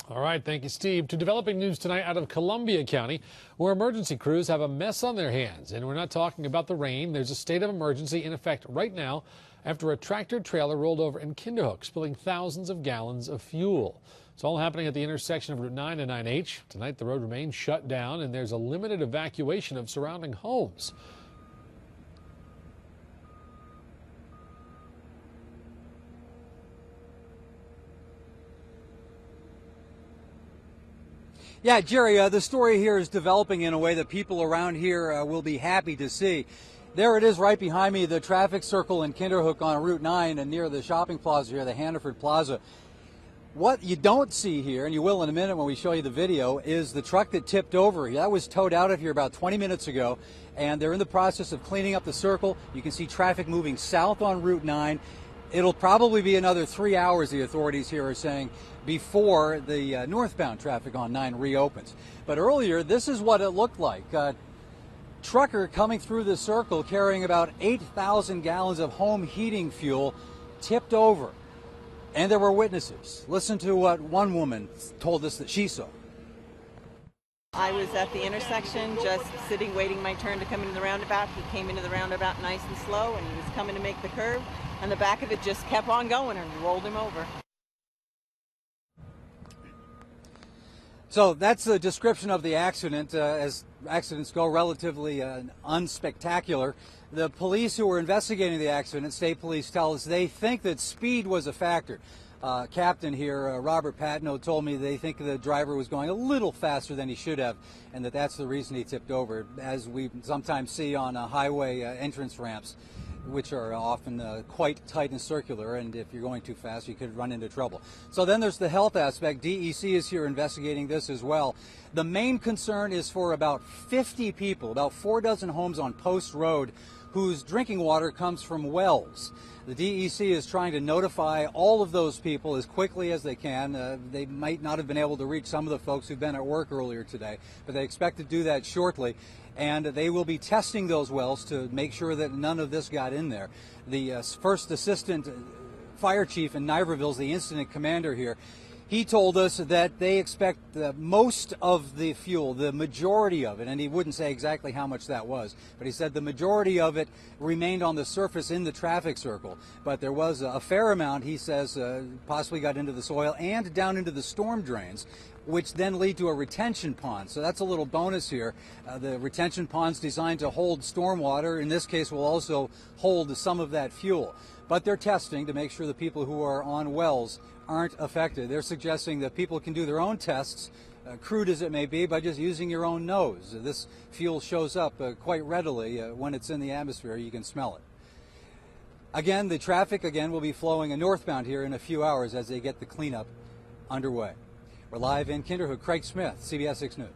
All right, thank you, Steve. To developing news tonight out of Columbia County, where emergency crews have a mess on their hands. And we're not talking about the rain. There's a state of emergency in effect right now after a tractor trailer rolled over in Kinderhook, spilling thousands of gallons of fuel. It's all happening at the intersection of Route 9 and 9H. Tonight, the road remains shut down, and there's a limited evacuation of surrounding homes. Yeah, Jerry, the story here is developing in a way that people around here will be happy to see. There it is right behind me, the traffic circle in Kinderhook on Route 9 and near the shopping plaza here, the Hannaford Plaza. What you don't see here, and you will in a minute when we show you the video, is the truck that tipped over. That was towed out of here about 20 minutes ago, and they're in the process of cleaning up the circle. You can see traffic moving south on Route 9. It'll probably be another 3 hours, the authorities here are saying, before the northbound traffic on 9 reopens. But earlier, this is what it looked like. Trucker coming through the circle carrying about 8,000 gallons of home heating fuel tipped over. And there were witnesses. Listen to what one woman told us that she saw. I was at the intersection just sitting waiting my turn to come into the roundabout. He came into the roundabout nice and slow, and he was coming to make the curve, and the back of it just kept on going and rolled him over. So that's a description of the accident. As accidents go, relatively unspectacular. The police who were investigating the accident, state police, tell us they think that speed was a factor. Captain here, Robert Patno, told me they think the driver was going a little faster than he should have, and that's the reason he tipped over, as we sometimes see on highway entrance ramps, which are often quite tight and circular, and if you're going too fast, you could run into trouble. So then there's the health aspect. DEC is here investigating this as well. The main concern is for about 50 people, about 4 dozen homes on Post Road, whose drinking water comes from wells. The DEC is trying to notify all of those people as quickly as they can. They might not have been able to reach some of the folks who've been at work earlier today, but they expect to do that shortly. And they will be testing those wells to make sure that none of this got in there. The first assistant fire chief in Niverville, the incident commander here, he told us that they expect most of the fuel, the majority of it, and he wouldn't say exactly how much that was, but he said the majority of it remained on the surface in the traffic circle. But there was a fair amount, he says, possibly got into the soil and down into the storm drains, which then lead to a retention pond. So that's a little bonus here. The retention pond's designed to hold storm water. In this case, will also hold some of that fuel. But they're testing to make sure the people who are on wells aren't affected. They're suggesting that people can do their own tests, crude as it may be, by just using your own nose. This fuel shows up quite readily when it's in the atmosphere. You can smell it. Again, the traffic will be flowing northbound here in a few hours as they get the cleanup underway. We're live in Kinderhook. Craig Smith, CBS 6 News.